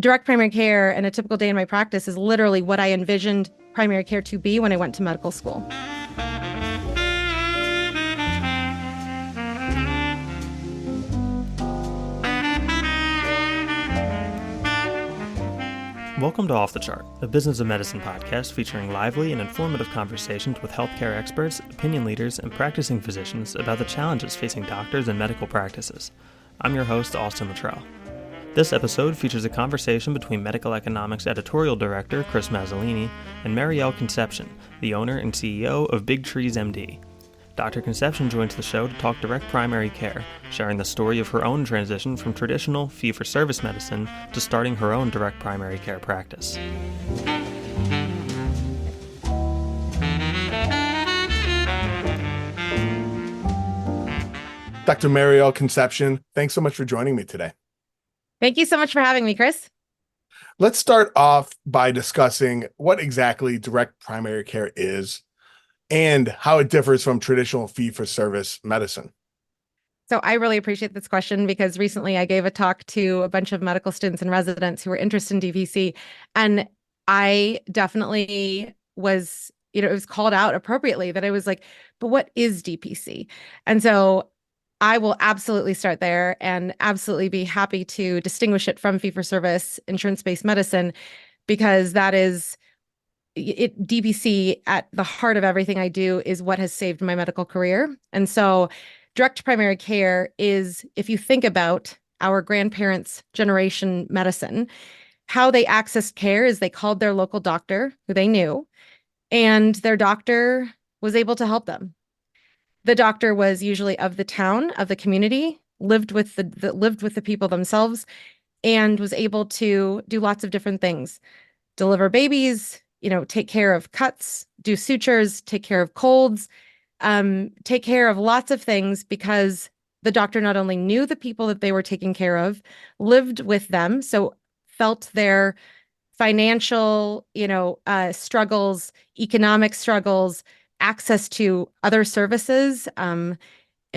direct primary care and a typical day in my practice is literally what I envisioned primary care to be when I went to medical school. Welcome to Off the Chart, a business of medicine podcast featuring lively and informative conversations with healthcare experts, opinion leaders, and practicing physicians about the challenges facing doctors and medical practices. I'm your host, Austin Luttrell. This episode features a conversation between Medical Economics Editorial Director Chris Mazzolini and Maryal Concepcion, the owner and CEO of Big Trees MD. Dr. Concepcion joins the show to talk direct primary care, sharing the story of her own transition from traditional fee-for-service medicine to starting her own direct primary care practice. Dr. Maryal Concepcion, thanks so much for joining me today. Thank you so much for having me, Chris. Let's start off by discussing what exactly direct primary care is and how it differs from traditional fee-for-service medicine. So I really appreciate this question because recently I gave a talk to a bunch of medical students and residents who were interested in DPC, and I definitely was, it was called out appropriately that I was like, but what is DPC? And so I will absolutely start there and absolutely be happy to distinguish it from fee-for-service insurance-based medicine, because that is DPC at the heart of everything I do is what has saved my medical career. And so direct primary care is, if you think about our grandparents' generation medicine, how they accessed care is they called their local doctor who they knew, and their doctor was able to help them. The doctor was usually of the town, of the community, lived with the people themselves, and was able to do lots of different things: deliver babies, take care of cuts, do sutures, take care of colds, take care of lots of things, because the doctor not only knew the people that they were taking care of, lived with them, so felt their financial, struggles, economic struggles, access to other services. In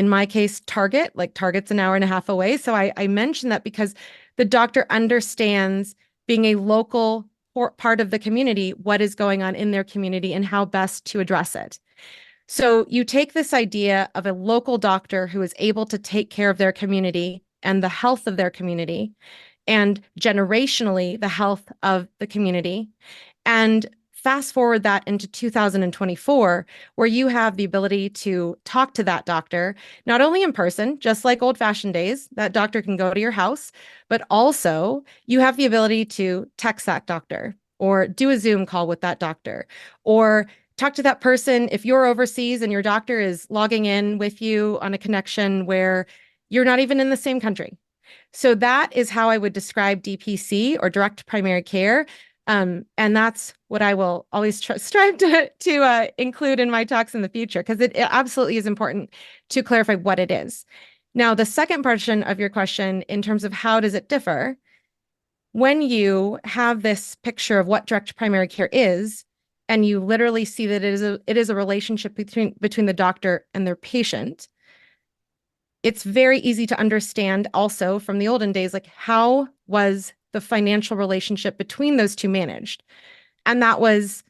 my case, Target's an hour and a half away. So I mention that because the doctor understands, being a local part of the community, what is going on in their community and how best to address it. So you take this idea of a local doctor who is able to take care of their community and the health of their community, and generationally the health of the community, and fast forward that into 2024, where you have the ability to talk to that doctor, not only in person, just like old-fashioned days, that doctor can go to your house, but also you have the ability to text that doctor or do a Zoom call with that doctor, or talk to that person if you're overseas and your doctor is logging in with you on a connection where you're not even in the same country. So that is how I would describe DPC, or direct primary care. And that's what I will always strive to include in my talks in the future, because it absolutely is important to clarify what it is. Now, the second portion of your question, in terms of how does it differ, when you have this picture of what direct primary care is, and you literally see that it is a relationship between the doctor and their patient, it's very easy to understand also from the olden days, like, how was the financial relationship between those two managed? And that was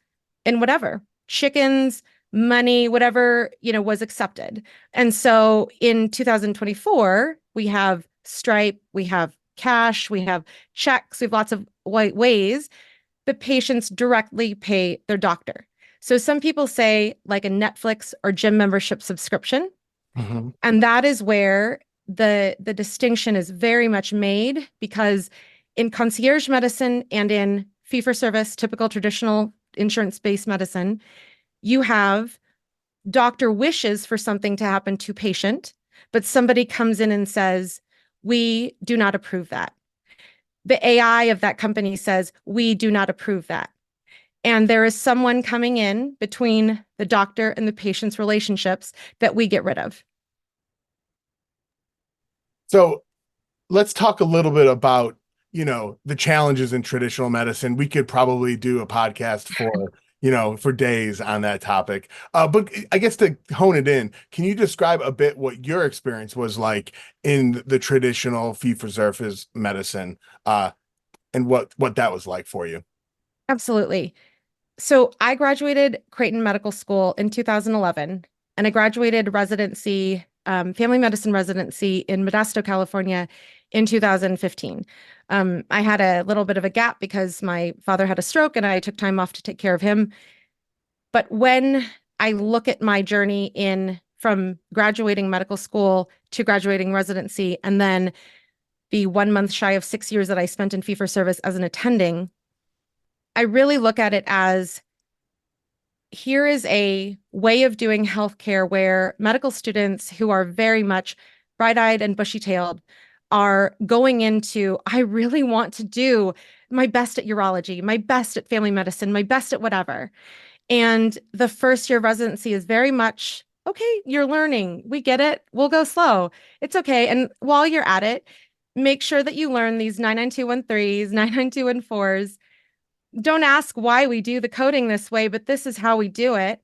in whatever, chickens, money, whatever, was accepted. And so in 2024, we have Stripe, we have cash, we have checks, we have lots of ways that patients directly pay their doctor. So some people say like a Netflix or gym membership subscription. Mm-hmm. And that is where the distinction is very much made, because in concierge medicine and in fee-for-service, typical traditional insurance-based medicine, you have doctor wishes for something to happen to patient, but somebody comes in and says, we do not approve that. The AI of that company says, we do not approve that. And there is someone coming in between the doctor and the patient's relationships that we get rid of. So let's talk a little bit about, the challenges in traditional medicine. We could probably do a podcast for days on that topic. But I guess to hone it in, can you describe a bit what your experience was like in the traditional fee-for-service medicine, and what that was like for you. Absolutely. So I graduated Creighton Medical School in 2011, and I graduated residency, family medicine residency in Modesto, California in 2015. I had a little bit of a gap because my father had a stroke and I took time off to take care of him. But when I look at my journey from graduating medical school to graduating residency, and then the 1 month shy of 6 years that I spent in fee-for-service as an attending, I really look at it as, here is a way of doing healthcare where medical students who are very much bright-eyed and bushy-tailed are going into, I really want to do my best at urology, my best at family medicine, my best at whatever. And the first year of residency is very much, okay, you're learning. We get it. We'll go slow. It's okay. And while you're at it, make sure that you learn these 99213s, 99214s. Don't ask why we do the coding this way, but this is how we do it.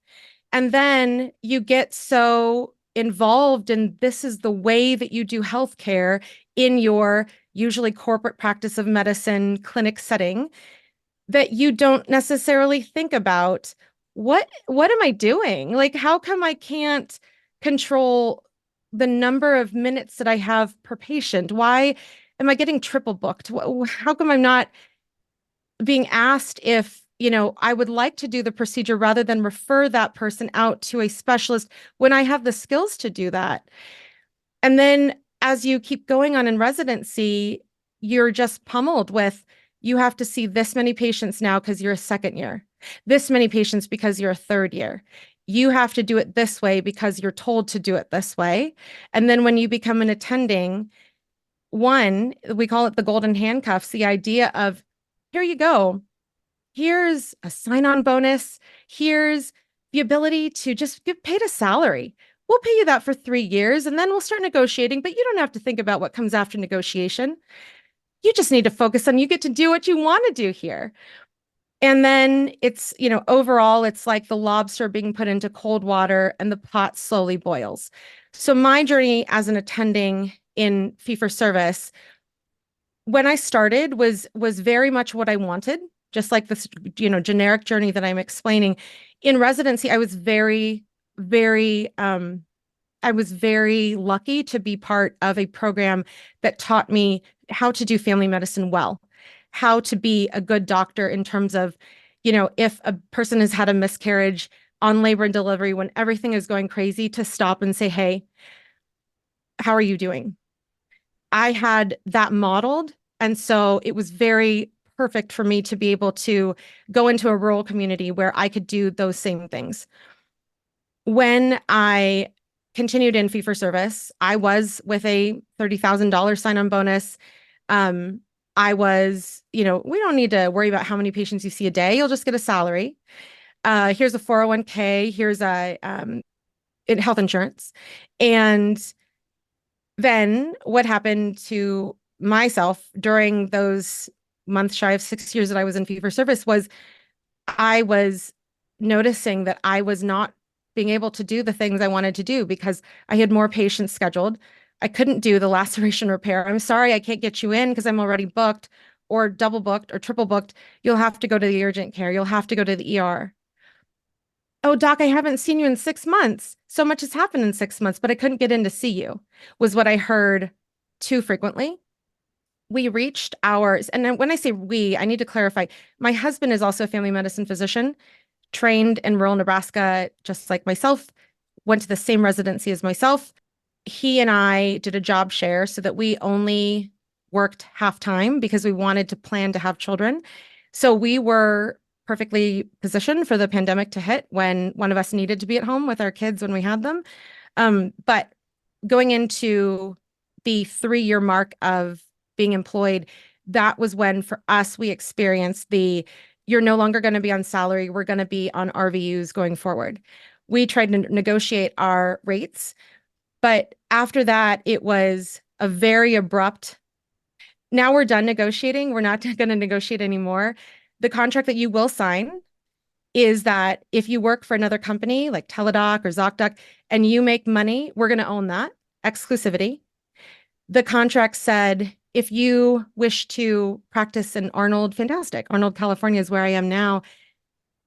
And then you get so involved in this is the way that you do healthcare in your usually corporate practice of medicine clinic setting, that you don't necessarily think about what am I doing? Like, how come I can't control the number of minutes that I have per patient? Why am I getting triple booked? How come I'm not being asked if, I would like to do the procedure rather than refer that person out to a specialist when I have the skills to do that? And then as you keep going on in residency, you're just pummeled with, you have to see this many patients now because you're a second year, this many patients because you're a third year. You have to do it this way because you're told to do it this way. And then when you become an attending, we call it the golden handcuffs, the idea of, here you go. Here's a sign-on bonus. Here's the ability to just get paid a salary. We'll pay you that for 3 years, and then we'll start negotiating, but you don't have to think about what comes after negotiation. You just need to focus on, you get to do what you want to do here. And then it's, overall, it's like the lobster being put into cold water and the pot slowly boils. So my journey as an attending in fee-for-service, when I started, was very much what I wanted, just like this, generic journey that I'm explaining. In residency, I was very, very, I was very lucky to be part of a program that taught me how to do family medicine well, how to be a good doctor in terms of, if a person has had a miscarriage on labor and delivery, when everything is going crazy, to stop and say, hey, how are you doing? I had that modeled. And so it was very perfect for me to be able to go into a rural community where I could do those same things. When I continued in fee-for-service, I was with a $30,000 sign-on bonus. I was, we don't need to worry about how many patients you see a day. You'll just get a salary. Here's a 401k. Here's a health insurance. And then what happened to myself during those months shy of 6 years that I was in fee-for-service was I was noticing that I was not being able to do the things I wanted to do because I had more patients scheduled. I couldn't do the laceration repair. I'm sorry, I can't get you in because I'm already booked, or double booked or triple booked. You'll have to go to the urgent care. You'll have to go to the ER. Oh, doc, I haven't seen you in 6 months. So much has happened in 6 months, but I couldn't get in to see you, was what I heard too frequently. We reached ours. And then when I say we, I need to clarify. My husband is also a family medicine physician, trained in rural Nebraska, just like myself, went to the same residency as myself. He and I did a job share so that we only worked half time because we wanted to plan to have children. So we were perfectly positioned for the pandemic to hit when one of us needed to be at home with our kids when we had them. But going into the 3-year mark of being employed, that was when for us, we experienced you're no longer going to be on salary. We're going to be on RVUs going forward. We tried to negotiate our rates, but after that, it was a very abrupt, now we're done negotiating. We're not going to negotiate anymore. The contract that you will sign is that if you work for another company like Teladoc or ZocDoc and you make money, we're going to own that exclusivity. The contract said if you wish to practice in Arnold, fantastic. Arnold, California is where I am now.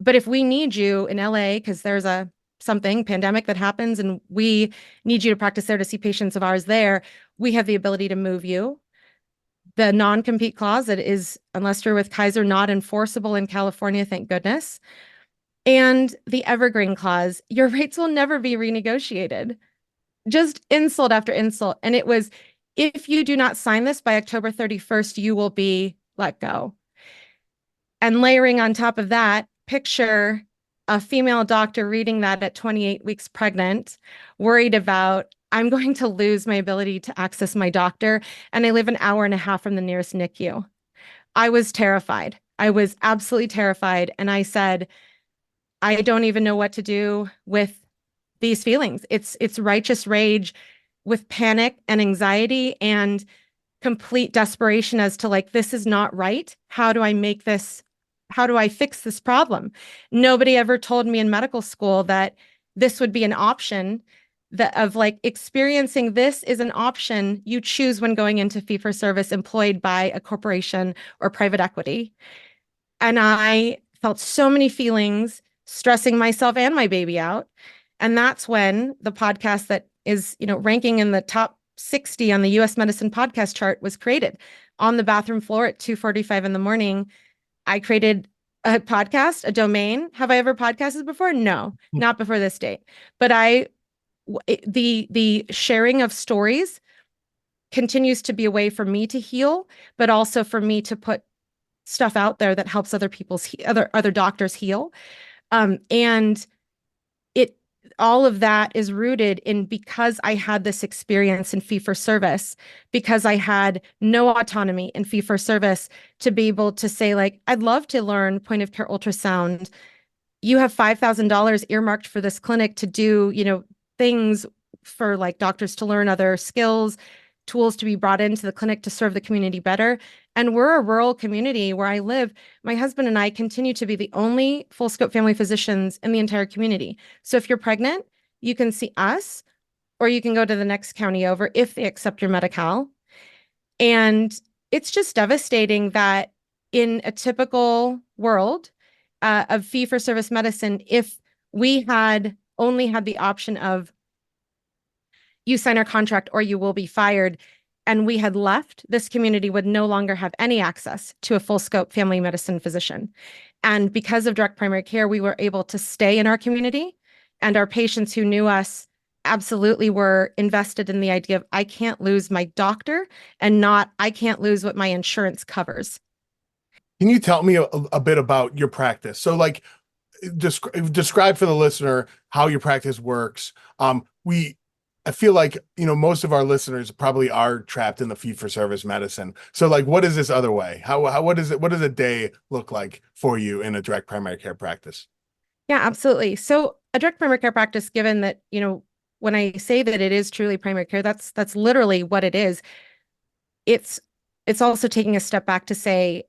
But if we need you in LA, because there's a something pandemic that happens and we need you to practice there to see patients of ours there, we have the ability to move you. The non-compete clause that is, unless you're with Kaiser, not enforceable in California, thank goodness. And the evergreen clause, your rates will never be renegotiated. Just insult after insult. And it was, if you do not sign this by October 31st, you will be let go. And layering on top of that, picture a female doctor reading that at 28 weeks pregnant, worried about, I'm going to lose my ability to access my doctor, and I live an hour and a half from the nearest NICU. I was terrified. I was absolutely terrified. And I said, I don't even know what to do with these feelings. It's righteous rage with panic and anxiety and complete desperation as to like, this is not right. How do I fix this problem? Nobody ever told me in medical school that this would be an option, that of like experiencing this is an option you choose when going into fee-for-service employed by a corporation or private equity. And I felt so many feelings, stressing myself and my baby out. And that's when the podcast that is, ranking in the top 60 on the US Medicine podcast chart was created. On the bathroom floor at 2:45 in the morning, I created a podcast, a domain. Have I ever podcasted before? No, not before this date. But the sharing of stories continues to be a way for me to heal, but also for me to put stuff out there that helps other other doctors heal. And all of that is rooted in, because I had this experience in fee-for-service, because I had no autonomy in fee-for-service to be able to say, like, I'd love to learn point of care ultrasound. You have $5,000 earmarked for this clinic to do, things for like doctors to learn other skills, tools to be brought into the clinic to serve the community better. And we're a rural community where I live. My husband and I continue to be the only full scope family physicians in the entire community. So if you're pregnant, you can see us, or you can go to the next county over if they accept your Medi-Cal. And it's just devastating that in a typical world of fee-for-service medicine, if we had only had the option of you sign our contract or you will be fired, and we had left, this community would no longer have any access to a full scope family medicine physician. And because of direct primary care, we were able to stay in our community, and our patients who knew us absolutely were invested in the idea of, I can't lose my doctor, and not, I can't lose what my insurance covers. Can you tell me a bit about your practice? So like, describe for the listener how your practice works. I feel like, most of our listeners probably are trapped in the fee-for-service medicine. So like, what is this other way? What does a day look like for you in a direct primary care practice? Yeah, absolutely. So a direct primary care practice, given that, when I say that it is truly primary care, that's literally what it is. It's also taking a step back to say,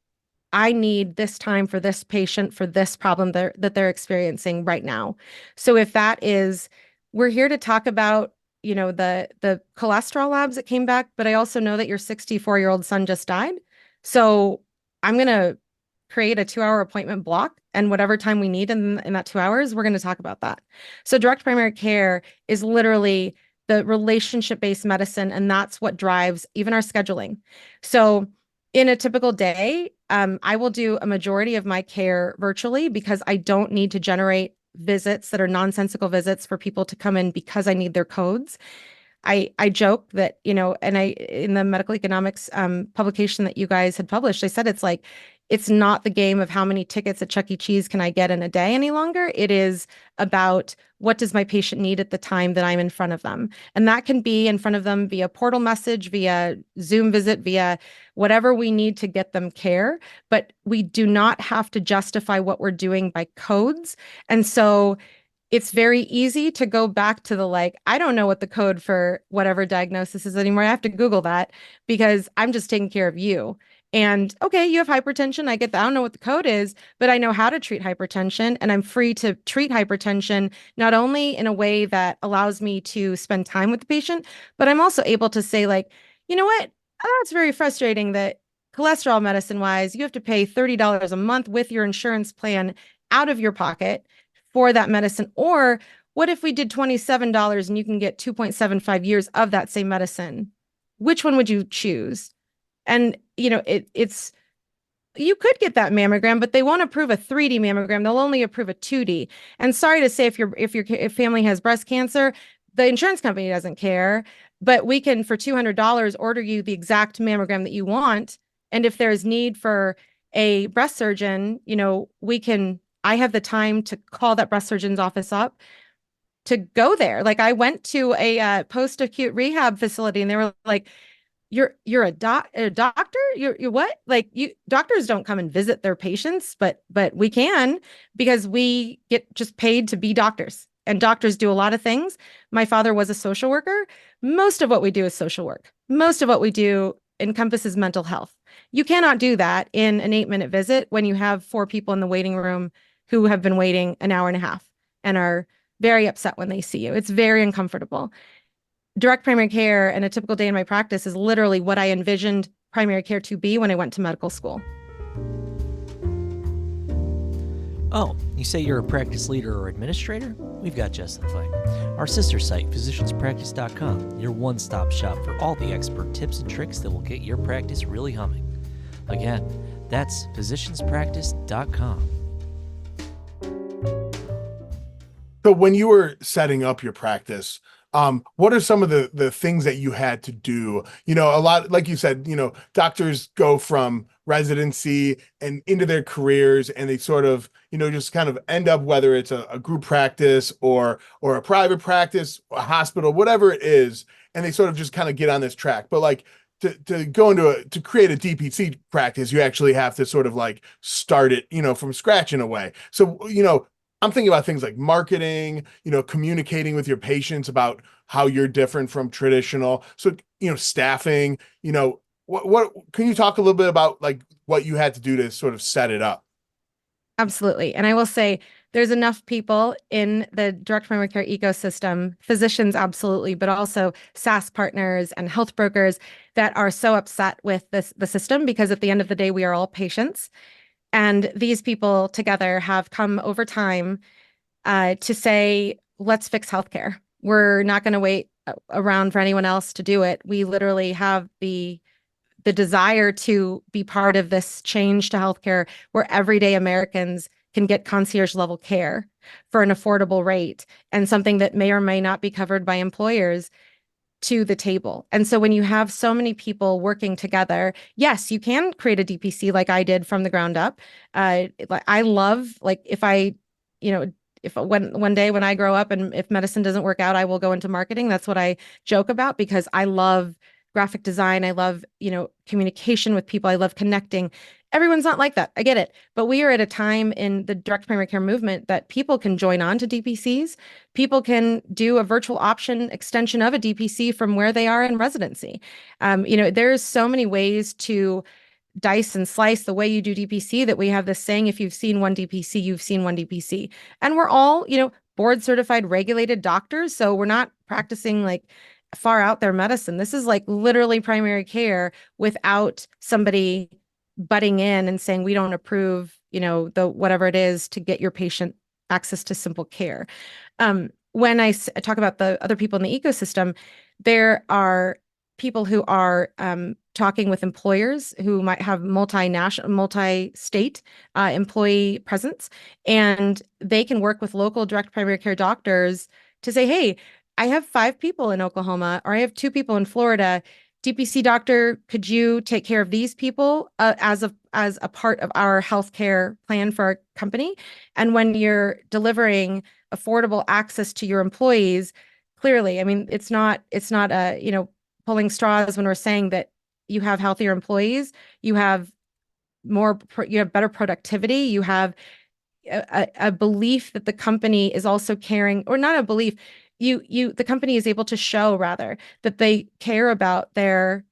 I need this time for this patient, for this problem that they're experiencing right now. So if that is, we're here to talk about the cholesterol labs that came back, but I also know that your 64-year-old son just died. So I'm going to create a 2-hour appointment block, and whatever time we need in that 2 hours, we're going to talk about that. So direct primary care is literally the relationship-based medicine, and that's what drives even our scheduling. So in a typical day, I will do a majority of my care virtually, because I don't need to generate visits that are nonsensical visits for people to come in because I need their codes. I joke that, and in the Medical Economics publication that you guys had published, I said, it's not the game of how many tickets at Chuck E. Cheese can I get in a day any longer. It is about, what does my patient need at the time that I'm in front of them? And that can be in front of them via portal message, via Zoom visit, via whatever we need to get them care. But we do not have to justify what we're doing by codes. And so it's very easy to go back to the I don't know what the code for whatever diagnosis is anymore. I have to Google that, because I'm just taking care of you. And okay, you have hypertension. I get that. I don't know what the code is, but I know how to treat hypertension, and I'm free to treat hypertension, not only in a way that allows me to spend time with the patient, but I'm also able to say, you know what? That's very frustrating that cholesterol medicine wise, you have to pay $30 a month with your insurance plan out of your pocket for that medicine. Or what if we did $27 and you can get 2.75 years of that same medicine? Which one would you choose? And it's you could get that mammogram, but they won't approve a 3D mammogram. They'll only approve a 2D. And sorry to say, if family has breast cancer, the insurance company doesn't care, but we can, for $200, order you the exact mammogram that you want. And if there's need for a breast surgeon, I have the time to call that breast surgeon's office up to go there. Like, I went to a post-acute rehab facility and they were like, you're a doctor? You're what? Like, doctors don't come and visit their patients, but we can, because we get just paid to be doctors. And doctors do a lot of things. My father was a social worker. Most of what we do is social work. Most of what we do encompasses mental health. You cannot do that in an 8-minute visit when you have 4 people in the waiting room who have been waiting an hour and a half and are very upset when they see you. It's very uncomfortable. Direct primary care and a typical day in my practice is literally what I envisioned primary care to be when I went to medical school. Oh, you say you're a practice leader or administrator? We've got just the thing. Our sister site, physicianspractice.com, your one-stop shop for all the expert tips and tricks that will get your practice really humming. Again, that's physicianspractice.com. So when you were setting up your practice, what are some of the things that you had to do? A lot, like you said, doctors go from residency and into their careers, and they sort of, just kind of end up, whether it's a group practice or a private practice, a hospital, whatever it is, and they sort of just kind of get on this track. But like to go to create a DPC practice, you actually have to sort of like start it, from scratch in a way. So, I'm thinking about things like marketing, communicating with your patients about how you're different from traditional. So, staffing, what can you talk a little bit about, like, what you had to do to sort of set it up? Absolutely. And I will say there's enough people in the direct primary care ecosystem, physicians, absolutely, but also SaaS partners and health brokers that are so upset with the system, because at the end of the day, we are all patients. And these people together have come over time to say, let's fix healthcare. We're not going to wait around for anyone else to do it. We literally have the desire to be part of this change to healthcare, where everyday Americans can get concierge level care for an affordable rate, and something that may or may not be covered by employers, to the table. And so when you have so many people working together, yes, you can create a DPC like I did from the ground up. I love, like, if one day when I grow up and if medicine doesn't work out, I will go into marketing. That's what I joke about, because I love graphic design. I love, communication with people. I love connecting. Everyone's not like that. I get it. But we are at a time in the direct primary care movement that people can join on to DPCs. People can do a virtual option extension of a DPC from where they are in residency. There's so many ways to dice and slice the way you do DPC, that we have this saying, if you've seen one DPC, you've seen one DPC. And we're all, board certified, regulated doctors. So we're not practicing like far out their medicine. This is like literally primary care without somebody butting in and saying, we don't approve, the whatever it is to get your patient access to simple care. When I talk about the other people in the ecosystem, there are people who are talking with employers who might have multinational, multi-state employee presence, and they can work with local direct primary care doctors to say, hey, I have 5 people in Oklahoma, or I have 2 people in Florida. DPC doctor, could you take care of these people as a part of our healthcare plan for our company? And when you're delivering affordable access to your employees, clearly, I mean, it's not pulling straws when we're saying that you have healthier employees, you have better productivity, you have a belief that the company is also caring, or not a belief. The company is able to show, rather, that they care about their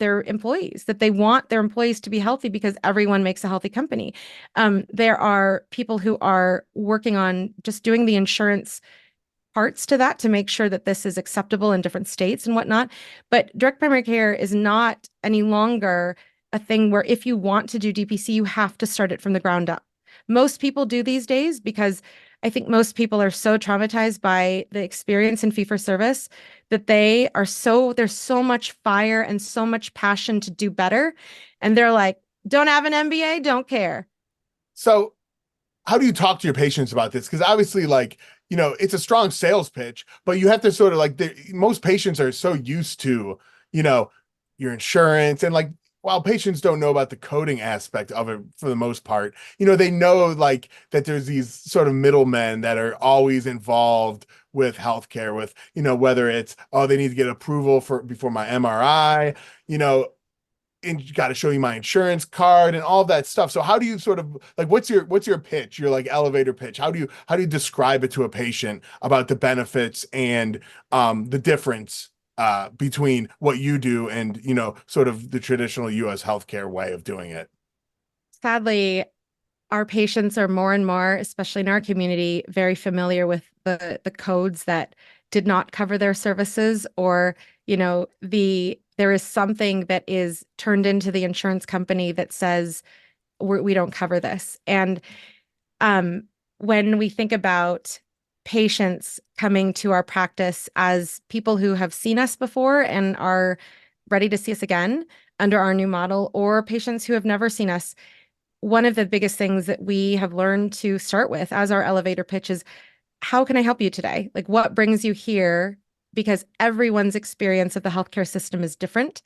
employees, that they want their employees to be healthy, because everyone makes a healthy company. There are people who are working on just doing the insurance parts to that to make sure that this is acceptable in different states and whatnot. But direct primary care is not any longer a thing where if you want to do DPC, you have to start it from the ground up. Most people do these days because I think most people are so traumatized by the experience in fee-for-service that there's so much fire and so much passion to do better. And they're like, don't have an MBA, don't care. So how do you talk to your patients about this? Because obviously, like, it's a strong sales pitch, but you have to sort of most patients are so used to, your insurance, and like, while patients don't know about the coding aspect of it for the most part, they know like that there's these sort of middlemen that are always involved with healthcare, with, whether it's, oh, they need to get approval before my MRI, and you got to show you my insurance card and all of that stuff. So how do you sort of like, what's your pitch, your like elevator pitch? How do you describe it to a patient about the benefits and the difference between what you do and, sort of the traditional US healthcare way of doing it? Sadly, our patients are more and more, especially in our community, very familiar with the codes that did not cover their services, or, there is something that is turned into the insurance company that says we don't cover this. And when we think about patients coming to our practice as people who have seen us before and are ready to see us again under our new model, or patients who have never seen us, one of the biggest things that we have learned to start with as our elevator pitch is, how can I help you today? Like, what brings you here? Because everyone's experience of the healthcare system is different.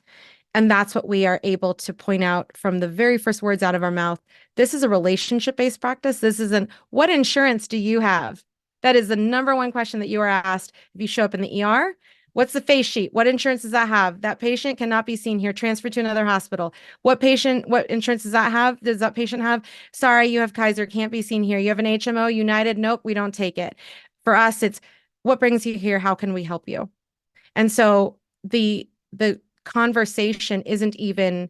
And that's what we are able to point out from the very first words out of our mouth. This is a relationship-based practice. This isn't, what insurance do you have? That is the number one question that you are asked if you show up in the ER. What's the face sheet? What insurance does that have? That patient cannot be seen here. Transferred to another hospital. What insurance does that have? Does that patient have? Sorry, you have Kaiser, can't be seen here. You have an HMO, United? Nope, we don't take it. For us, it's, what brings you here? How can we help you? And so the conversation isn't even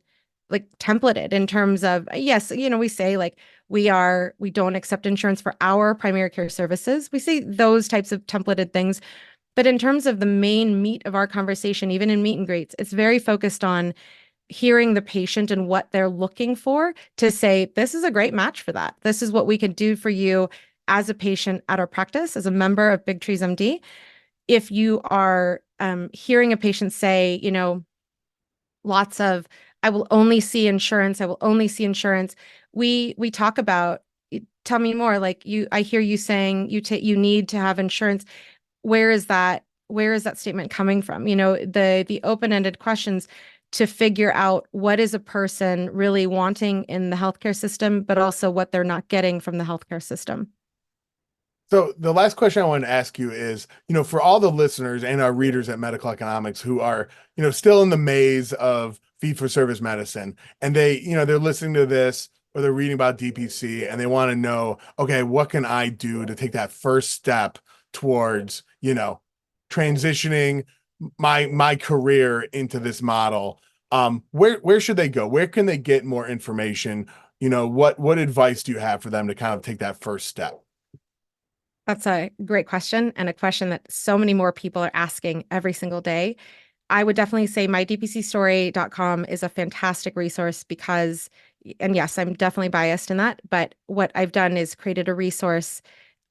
like templated in terms of, yes, we say like, we don't accept insurance for our primary care services. We say those types of templated things. But in terms of the main meat of our conversation, even in meet and greets, it's very focused on hearing the patient and what they're looking for to say, this is a great match for that. This is what we can do for you as a patient at our practice, as a member of Big Trees MD. If you are hearing a patient say, lots of, I will only see insurance, I will only see insurance. We talk about, tell me more, like I hear you saying you need to have insurance. Where is that statement coming from? The open-ended questions to figure out what is a person really wanting in the healthcare system, but also what they're not getting from the healthcare system. So the last question I wanted to ask you is, for all the listeners and our readers at Medical Economics who are, still in the maze of fee-for-service medicine, and they're listening to this or they're reading about DPC and they want to know, okay, what can I do to take that first step towards, transitioning my career into this model? Where should they go? Where can they get more information? What advice do you have for them to kind of take that first step? That's a great question, and a question that so many more people are asking every single day. I would definitely say mydpcstory.com is a fantastic resource because, and yes, I'm definitely biased in that, but what I've done is created a resource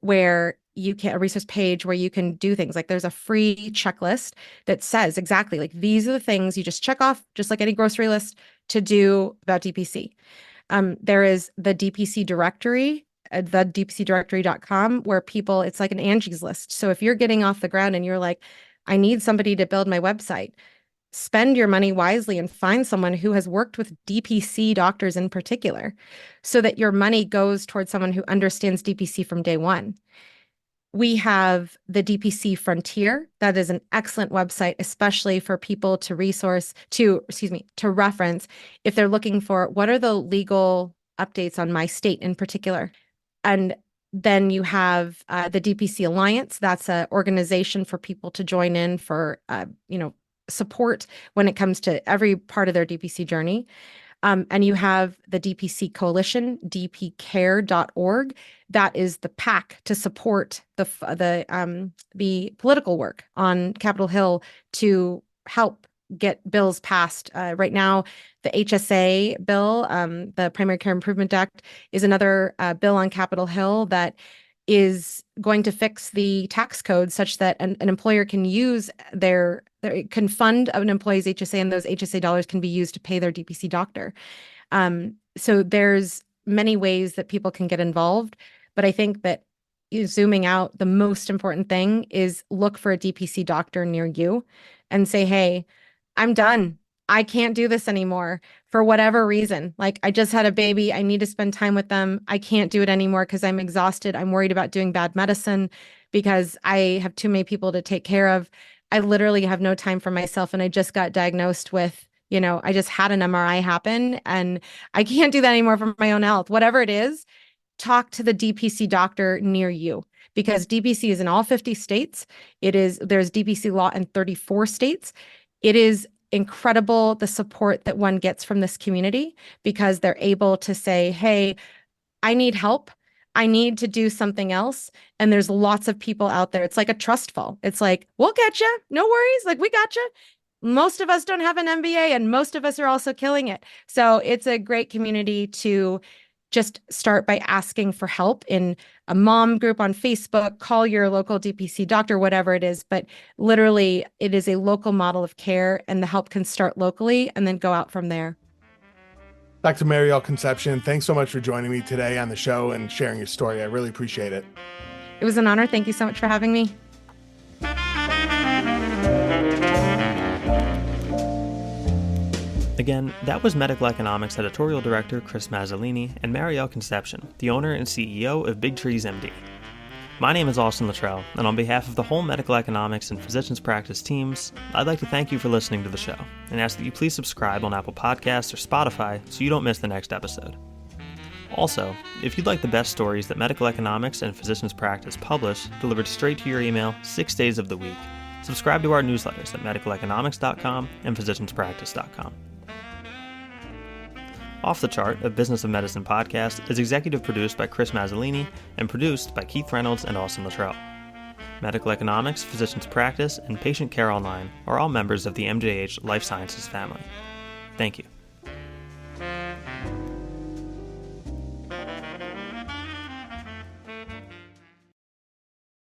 where a resource page where you can do things like, there's a free checklist that says exactly like, these are the things you just check off, just like any grocery list, to do about DPC. There is the DPC directory, the dpcdirectory.com, where it's like an Angie's List. So if you're getting off the ground and you're like, I need somebody to build my website, spend your money wisely and find someone who has worked with DPC doctors in particular, so that your money goes towards someone who understands DPC from day one. We have the DPC Frontier. That is an excellent website, especially for people to reference if they're looking for, what are the legal updates on my state in particular. And then you have the DPC Alliance. That's an organization for people to join in for, support when it comes to every part of their DPC journey. And you have the DPC Coalition, dpcare.org. That is the PAC to support the political work on Capitol Hill to help get bills passed. Right now, the HSA bill, the Primary Care Improvement Act, is another bill on Capitol Hill that is going to fix the tax code such that an employer can use can fund an employee's HSA, and those HSA dollars can be used to pay their DPC doctor. So there's many ways that people can get involved, but I think that zooming out, the most important thing is look for a DPC doctor near you and say, hey, I'm done. I can't do this anymore for whatever reason. Like, I just had a baby. I need to spend time with them. I can't do it anymore because I'm exhausted. I'm worried about doing bad medicine because I have too many people to take care of. I literally have no time for myself. And I just got diagnosed with, I just had an MRI happen and I can't do that anymore for my own health. Whatever it is, talk to the DPC doctor near you, because DPC is in all 50 states. There's DPC law in 34 states. It is incredible the support that one gets from this community, because they're able to say, hey, I need help. I need to do something else. And there's lots of people out there. It's like a trust fall. It's like, we'll get you. No worries. Like, we got you. Most of us don't have an MBA, and most of us are also killing it. So it's a great community to just start by asking for help in a mom group on Facebook, call your local DPC doctor, whatever it is. But literally, it is a local model of care, and the help can start locally and then go out from there. Dr. Maryal Concepcion, thanks so much for joining me today on the show and sharing your story. I really appreciate it. It was an honor. Thank you so much for having me. Again, that was Medical Economics Editorial Director Chris Mazzolini and Maryal Concepcion, the owner and CEO of Big Trees MD. My name is Austin Luttrell, and on behalf of the whole Medical Economics and Physicians Practice teams, I'd like to thank you for listening to the show, and ask that you please subscribe on Apple Podcasts or Spotify so you don't miss the next episode. Also, if you'd like the best stories that Medical Economics and Physicians Practice publish delivered straight to your email 6 days of the week, subscribe to our newsletters at medicaleconomics.com and physicianspractice.com. Off the Chart, a Business of Medicine podcast, is executive produced by Chris Mazzolini and produced by Keith Reynolds and Austin Luttrell. Medical Economics, Physicians Practice, and Patient Care Online are all members of the MJH Life Sciences family. Thank you.